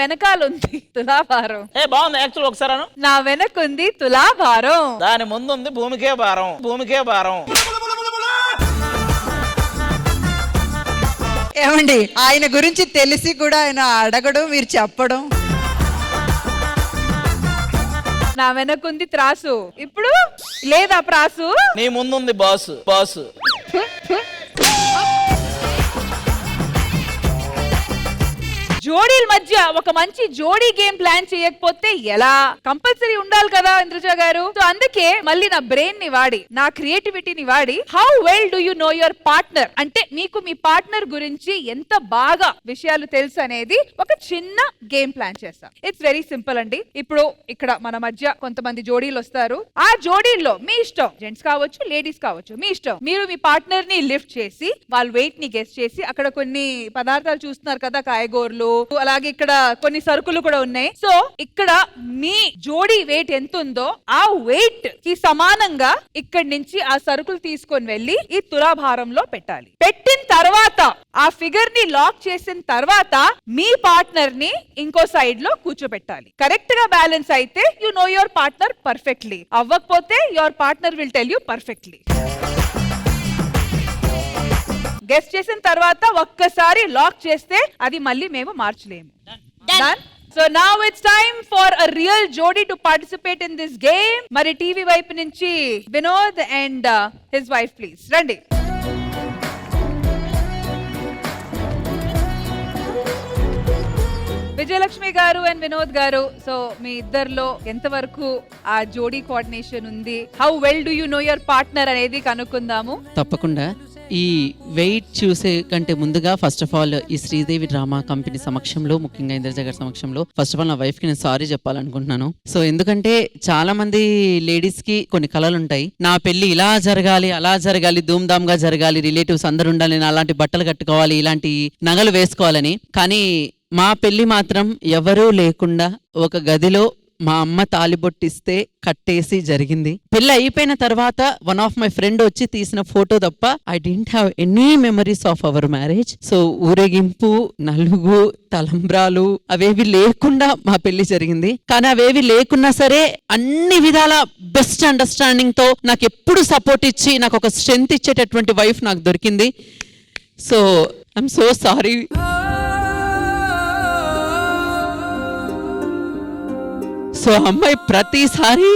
వెనకాలుంది తులాభారం. బాగుంది యాక్చువల్ ఒకసారి నా వెనకుంది తులాభారం, దాని ముందుంది భూమికే భారం. భూమికే భారం. ఏమండి, ఆయన గురించి తెలిసి కూడా ఆయన అడగడం, మీరు చెప్పడం. నా వెనకుంది త్రాసు, ఇప్పుడు లేదా ప్రాసు. నీ ముందుంది బాసు. బాసు జోడీల మధ్య ఒక మంచి జోడీ గేమ్ ప్లాన్ చేయకపోతే ఎలా? కంపల్సరీ ఉండాలి కదా ఇంద్రజ గారు. సో అందుకే మళ్ళీ నా బ్రెయిన్ ని వాడి, నా క్రియేటివిటీని వాడి, how well do you know your partner అంటే మీకు మీ పార్ట్నర్ గురించి ఎంత బాగా విషయాలు తెలుసు అనేది ఒక చిన్న గేమ్ ప్లాన్ చేస్తాం. ఇట్స్ వెరీ సింపుల్ అండి. ఇప్పుడు ఇక్కడ మన మధ్య కొంతమంది జోడీలు వస్తారు. ఆ జోడీల్లో మీ ఇష్టం, జెంట్స్ కావచ్చు లేడీస్ కావచ్చు, మీ ఇష్టం. మీరు మీ పార్ట్నర్ ని లిఫ్ట్ చేసి వాళ్ళ వెయిట్ ని గెస్ చేసి, అక్కడ కొన్ని పదార్థాలు చూస్తున్నారు కదా, కాయగూరలు, అలాగే ఇక్కడ కొన్ని సరుకులు కూడా ఉన్నాయి. సో ఇక్కడ మీ జోడీ వెయిట్ ఎంత ఉందో ఆ వెయిట్ కి సమానంగా ఇక్కడి నుంచి ఆ సరుకులు తీసుకొని వెళ్ళి ఈ తులాభారంలో పెట్టాలి. పెట్టిన తర్వాత ఆ ఫిగర్ ని లాక్ చేసిన తర్వాత మీ పార్ట్నర్ ని ఇంకో సైడ్ లో కూర్చోబెట్టాలి. కరెక్ట్ గా బ్యాలెన్స్ అయితే you know your partner perfectly. అవ్వకపోతే your partner will tell you perfectly. Guess చేసిన తర్వాత ఒక్కసారి లాక్ చేస్తే అది మళ్ళీ మేము మార్చలేము. Done? So now it's time for a real jodi to participate in this game. మరి టీవీ వైపు నుంచి Vinod and his wife please రండి. విజయలక్ష్మి గారు అండ్ వినోద్ గారు, సో మీ ఇద్దరిలో ఎంతవరకు ఆ జోడీ కోఆర్డినేషన్ ఉంది, how well do you know your partner అనేది కనుక్కుందాము. తప్పకుండా. ఈ వెయిట్ చూసే కంటే ముందుగా ఫస్ట్ ఆఫ్ ఆల్ ఈ శ్రీదేవి డ్రామా కంపెనీ సమక్షంలో, ముఖ్యంగా ఇంద్రజ గారి సమక్షంలో ఫస్ట్ ఆఫ్ ఆల్ నా వైఫ్ కి నేను సారీ చెప్పాలనుకుంటున్నాను. సో ఎందుకంటే చాలా మంది లేడీస్ కి కొన్ని కళలు ఉంటాయి. నా పెళ్లి ఇలా జరగాలి, అలా జరగాలి, ధూమ్ ధామ్ గా జరగాలి, రిలేటివ్స్ అందరు ఉండాలి, నేను అలాంటి బట్టలు కట్టుకోవాలి, ఇలాంటి నగలు వేసుకోవాలని. కానీ మా పెళ్లి మాత్రం ఎవరూ లేకుండా ఒక గదిలో మా అమ్మ తాలిబొట్టిస్తే కట్టేసి జరిగింది. పెళ్లి అయిపోయిన తర్వాత వన్ ఆఫ్ మై ఫ్రెండ్ వచ్చి తీసిన ఫోటో తప్ప I don't have any memories of our marriage. So ఊరేగింపు, నలుగు, తలంబ్రాలు అవేవి లేకుండా మా పెళ్లి జరిగింది. కానీ అవేవి లేకున్నా సరే అన్ని విధాల బెస్ట్ అండర్స్టాండింగ్ తో నాకు ఎప్పుడు సపోర్ట్ ఇచ్చి నాకు ఒక స్ట్రెంత్ ఇచ్చేటటువంటి వైఫ్ నాకు దొరికింది. So I'm so sorry. So అమ్మాయి ప్రతిసారి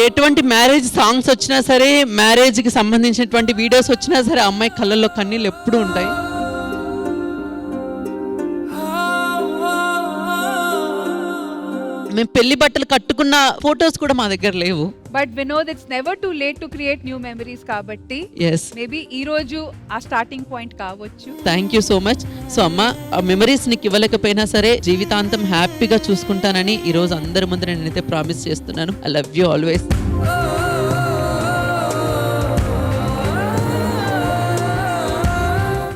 ఎటువంటి మ్యారేజ్ సాంగ్స్ వచ్చినా సరే, మ్యారేజ్ కి సంబంధించినటువంటి వీడియోస్ వచ్చినా సరే, అమ్మాయి కళ్ళల్లో కన్నీళ్ళు ఎప్పుడూ ఉంటాయి. మేము పెళ్లి బట్టలు కట్టుకున్న ఫోటోస్ కూడా మా దగ్గర లేవు. But Vinod, it's never too late to create new memories కాబట్టి మేబీ ఈ రోజు ఆ స్టార్టింగ్ పాయింట్ కావచ్చు. Thank you so much. So అమ్మ, ఆ మెమరీస్ నీకు ఇవ్వలేకపోయినా సరే జీవితాంతం హ్యాపీగా చూసుకుంటానని ఈ రోజు అందరి ముందు నేనైతే ప్రామిస్ చేస్తున్నాను. I love you always.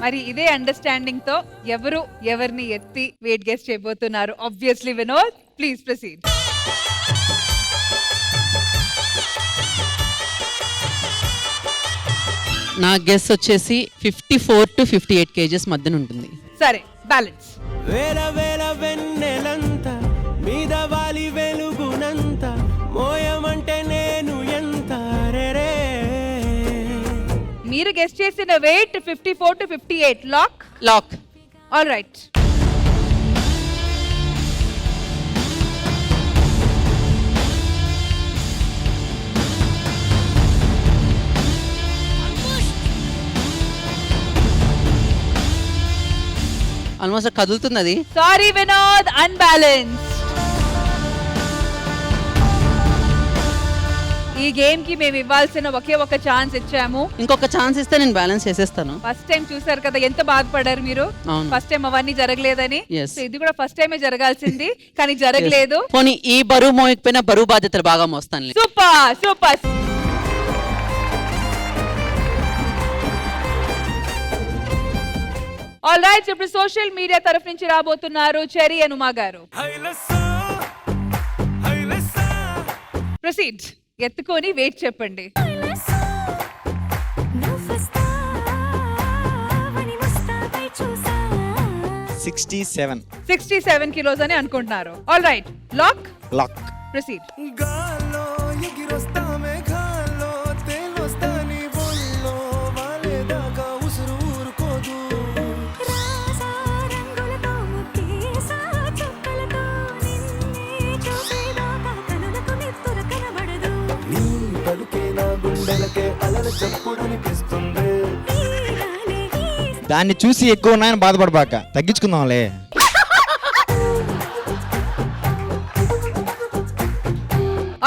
మరి ఇదే అండర్స్టాండింగ్ తో ఎవరు ఎవరిని ఎత్తి వెయిట్ గెస్ చేయబోతున్నారు? Obviously Vinod, please proceed. నా గెస్ వచ్చేసి 54 to 58 kgs మధ్యన ఉంటుంది. సరే, బ్యాలెన్స్. వేల వేల వెన్నెలంత మీద వాలి వెలుగునంత మోయమంటే నేను ఎంత రే. మీరు గెస్ చేసిన weight 54 to 58. Lock. All right. Almost కదులుతున్నది. Sorry Vinod, unbalance. ఈ గేమ్ కి మేము ఇవ్వాల్సిన ఒకే ఒక ఛాన్స్ ఇచ్చాము. ఇంకొక ఛాన్స్ ఇస్తే నేను బ్యాలెన్స్ చేసేస్తాను. ఫస్ట్ టైం చూసారు కదా ఎంత బాధపడ్డారు మీరు. ఫస్ట్ టైం అవన్నీ జరగలేదని. ఇది కూడా ఫస్ట్ టైమే జరగాల్సింది కానీ జరగలేదు. పోనీ ఈ బరువు మోయకపోయినా బరువు బాధ్యతలు బాగా మోస్తాను. Super super. ఆల్ రైట్, ఇప్పుడు సోషల్ మీడియా తరఫు నుంచి రాబోతున్నారు చెరీ అండ్ ఉమా గారు. ప్రొసీడ్. ఎత్తుకొని వెయిట్ చెప్పండి. 67. 67 కిలోస్ అని అనుకుంటున్నారు. All right, lock lock. Proceed. గాల్లో ఎగిరొస్తామే గాల్లో తేలొస్తాని బొల్లో వాలేదాకా ఉసురు ఊరుకోదు రాసా రంగులతో ముక్కేసా చుక్కలతో నిన్నే చూసేదాకా కనులకు నిద్ర కనబడదు. నీ పలుకే నా గుండెలకే అలల చప్పుడనిపిస్తుంది. ఈనాడే ఈ దాన్ని చూసి ఎక్కువ ఉన్నాయని బాధపడబాక, తగ్గించుకుందాంలే.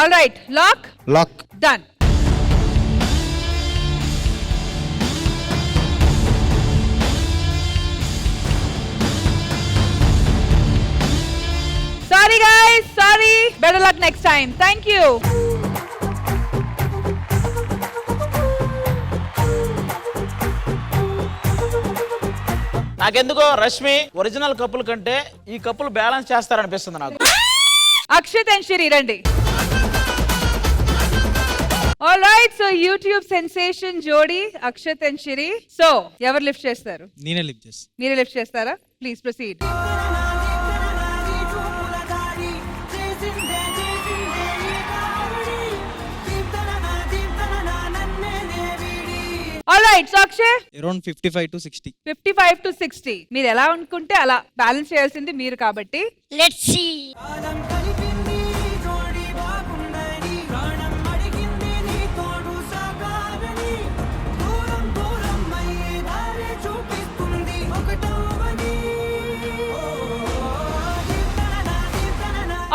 All right, lock lock. Done. Sorry guys, sorry. Better luck next time. Thank you. నాకెందుకో రష్మి ఒరిజినల్ కప్పుల కంటే ఈ కప్పులు బ్యాలెన్స్ చేస్తారనిపిస్తుంది నాకు. అక్షత్ అండ్ శిరి రండి. All right, so YouTube sensation జోడీ అక్షత్ అండ్ శిరి. సో ఎవరు లిఫ్ట్ చేస్తారు? నేనే లిఫ్ట్ చేస్తా. మీరే లిఫ్ట్ చేస్తారా? Please proceed. All right, so Akshay around 55 to 60. 55 to 60. మీరు ఎలా అనుకుంటే అలా బ్యాలెన్స్ చేయాల్సింది మీరు కాబట్టి. Let's see.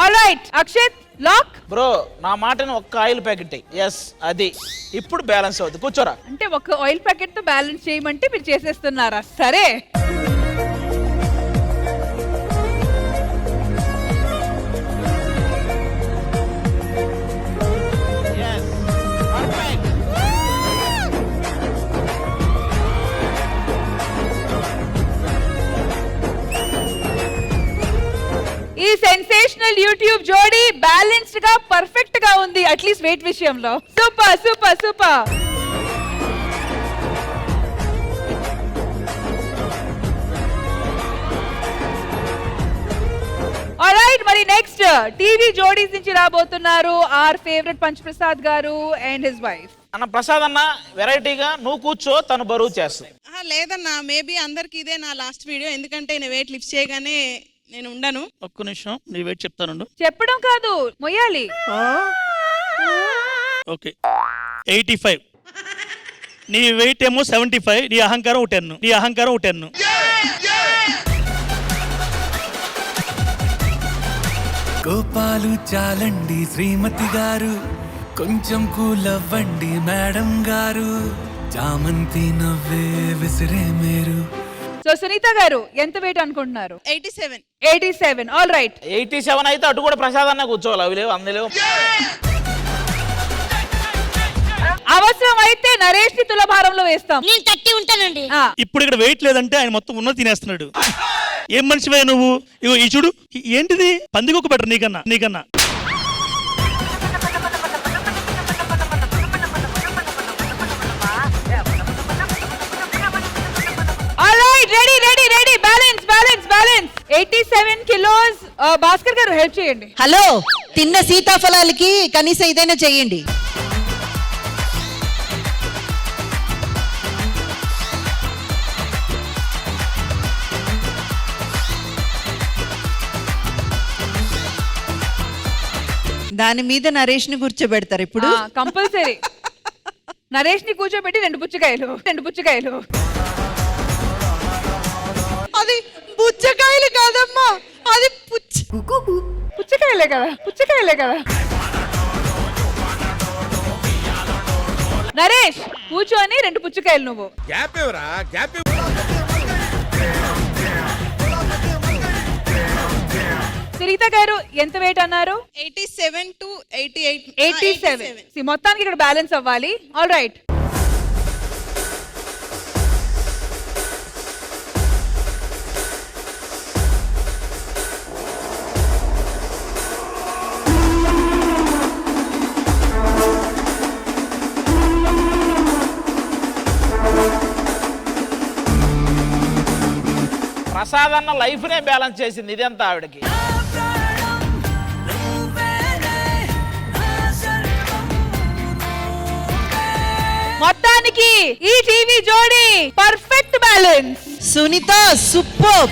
All right, Akshat lock. Bro నా మాటని ఒక్క ఆయిల్ ప్యాకెట్. ఎస్ అది ఇప్పుడు బ్యాలెన్స్ అవుతుంది. కూర్చోరా. అంటే ఒక ఆయిల్ ప్యాకెట్ తో బ్యాలెన్స్ చేయమంటే మీరు చేసేస్తున్నారా? సరే. ఈ సెన్సేషనల్ యూట్యూబ్ జోడీ బ్యాలెన్స్డ్ గా పర్ఫెక్ట్ గా ఉంది, అట్లీస్ట్ వెయిట్ విషయంలో. Super super super. ఆల్రైట్, మరి నెక్స్ట్ టీవీ జోడీస్ నుంచి రాబోతున్నారు ఆర్ ఫేవరెట్ పంచ్ ప్రసాద్ గారు అండ్ హిస్ వైఫ్. అన్న ప్రసాద్ అన్న వెరైటీగా నువ్వు కూర్చో, తను బరువు చేస్తుంది. లేదన్నా, మేబీ అందరికి ఇదే నా లాస్ట్ వీడియో, ఎందుకంటే నేను వెయిట్ లిఫ్ట్ చేయగానే నేను ఉండను. ఒక్క నిమిషం నీ వెయిట్ చెప్తానుండు. చెప్పడం కాదు, మొయ్యాలి. ఓకే 85. నీ వెయిట్ ఏమో 75. నీ అహంకారం 10. నీ అహంకారం 10. గోపాలు చాలండి శ్రీమతి గారు, కొంచెం కూలవ్వండి మేడం గారు, చామంతి నవ్వే విసిరే మీరు. సో సునీత గారు ఎంత వెయిట్ అనుకుంటున్నారు? 87. 87. ఆల్ రైట్, 87 అయితే అటు కూడా ప్రసాద్ అన్న కూర్చోవాలి. అవి లేవు, అందులేవు. అవసరం అయితే నరేష్ ని తులభారంలో వేస్తాం. నేను 30 ఉంటానండి. ఇప్పుడు ఇక్కడ వెయిట్ లేదంటే ఆయన మొత్తం ఉన్నది తినేస్తున్నాడు. ఏం మనిషివే నువ్వు? ఇగో ఈ చూడు, ఏంటిది? పందికొక్క బెటర్ నీకన్నా. Ready balance 87 kilos. Bhaskar garu help చేయండి. హలో, తిన్న సీతాఫలాలకి కనీసం ఇదైనా చేయండి. దాని మీద నరేష్ ని కూర్చోబెడతారు ఇప్పుడు. కంపల్సరీ నరేష్ ని కూర్చోబెట్టి 2 పుచ్చకాయలు. అది పుచ్చకాయలు కాదమ్మా, అది పుచ్చకాయలే కదా. నరేష్ కూర్చొని 2 పుచ్చకాయలు నువ్వు. సునీత గారు ఎంత వెయిట్ అన్నారు? 87 to 88. 87. మొత్తానికి ఇక్కడ బ్యాలెన్స్ అవ్వాలి. ఆల్ రైట్, ప్రసాద్ అన్న లైఫ్ నే బ్యాలెన్స్ చేసింది ఇదంతా ఆవిడకి. మొత్తానికి ఈ టీవీ జోడీ perfect balance. Sunitha super.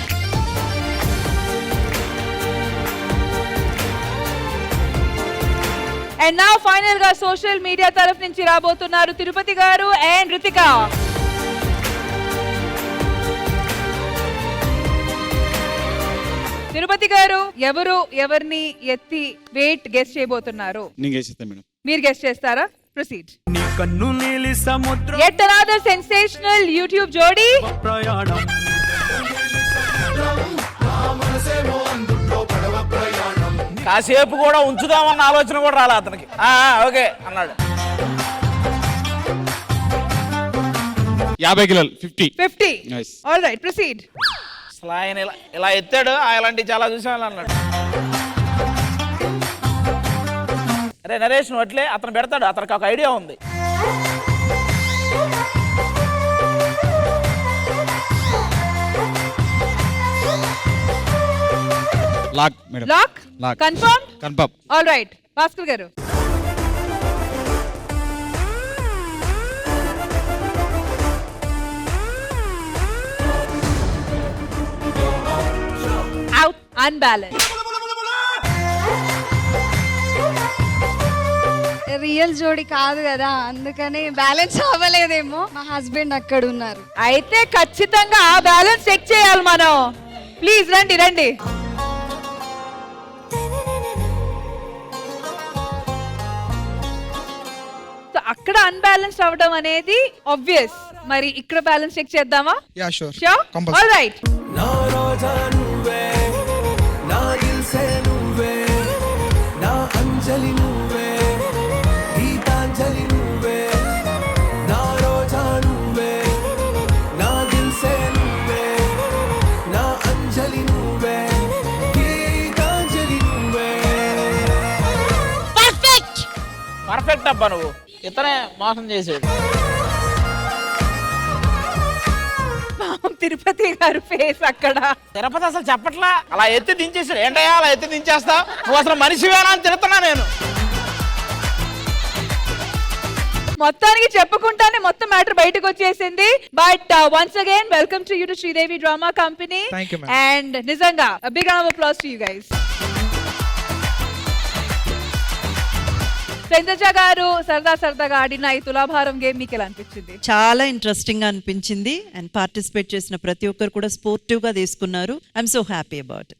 And నా ఫైనల్ గా సోషల్ మీడియా తరఫు నుంచి రాబోతున్నారు తిరుపతి గారు అండ్ రితిక. తిరుపతి గారు ఎవరు ఎవరిని ఎత్తి వెయిట్ గెస్ చేయబోతున్నారు? నేను గెలిచేస్తా మేడం. మీరు గెస్ చేస్తారా? ప్రొసీడ్. నీ కన్ను నీలి సముద్రం Yet another sensational YouTube జోడీ. ప్రయాణం కాసేపు కూడా ఉంచుదామన్న ఆలోచన కూడా రాలే అతనికి. ఓకే అన్నాడు. 50 కిలోలు 50. 50. Nice. All right, proceed. అసలు ఆయన ఇలా ఎత్తాడు, అలాంటివి చాలా చూసాను అన్నాడు. అరే నరేష్ నువ్వు అట్లే అతను పెడతాడు, అతనికి ఒక ఐడియా ఉంది. Lock madam. Lock? Lock. Confirmed? Confirm. All right. Bhaskar garu. Out. Unbalanced. Real జోడి కాదు కదా, అందుకని బ్యాలెన్స్ అవ్వలేదేమో. మా హస్బెండ్ అక్కడ ఉన్నారు. అయితే ఖచ్చితంగా ఆ బ్యాలెన్స్ చెక్ చేయాలి మనం. ప్లీజ్ రండి రండి. సో అక్కడ అన్బ్యాలెన్స్ అవ్వడం అనేది ఆబ్వియస్. మరి ఇక్కడ బ్యాలెన్స్ చెక్ చేద్దామా? Yeah sure. Sure. All right. నా రోజా నువ్వే, నా దిల్సే నువ్వే, నా అంజలి నువ్వే, గీతాంజలి నువ్వే, నా రోజా నువ్వే, నా దిల్సే నువ్వే, నా అంజలి నువ్వే, గీతాంజలి నువ్వే. పర్ఫెక్ట్ అబ్బా నువ్వు. ఇతనే మోసం చేసాడు. తిరుపతి గారు ఫేస్ అక్కడ. తిరుపతి అసలు చెప్పట్లా, అలా ఎత్తి దించేసాడు. ఏంటయ్యా అలా ఎత్తి దించేస్తా, నువ్వు అసలు మనిషివేనా అని తిడుతున్నా నేను. మొత్తానికి చెప్పుకుంటానే మొత్తం మ్యాటర్ బయటకు వచ్చేసింది. But once again welcome to you to Sridevi drama company. Thank you, ma'am. And నిజంగా big round of applause to you guys. Chandraja garu సరదాగా ఆడిన ఈ తులాభారం గేమ్ మీకు ఎలా అనిపించింది? చాలా ఇంట్రెస్టింగ్ గా అనిపించింది. అండ్ పార్టిసిపేట్ చేసిన ప్రతి ఒక్కరు కూడా స్పోర్టివ్ గా తీసుకున్నారు. I'm so happy about it.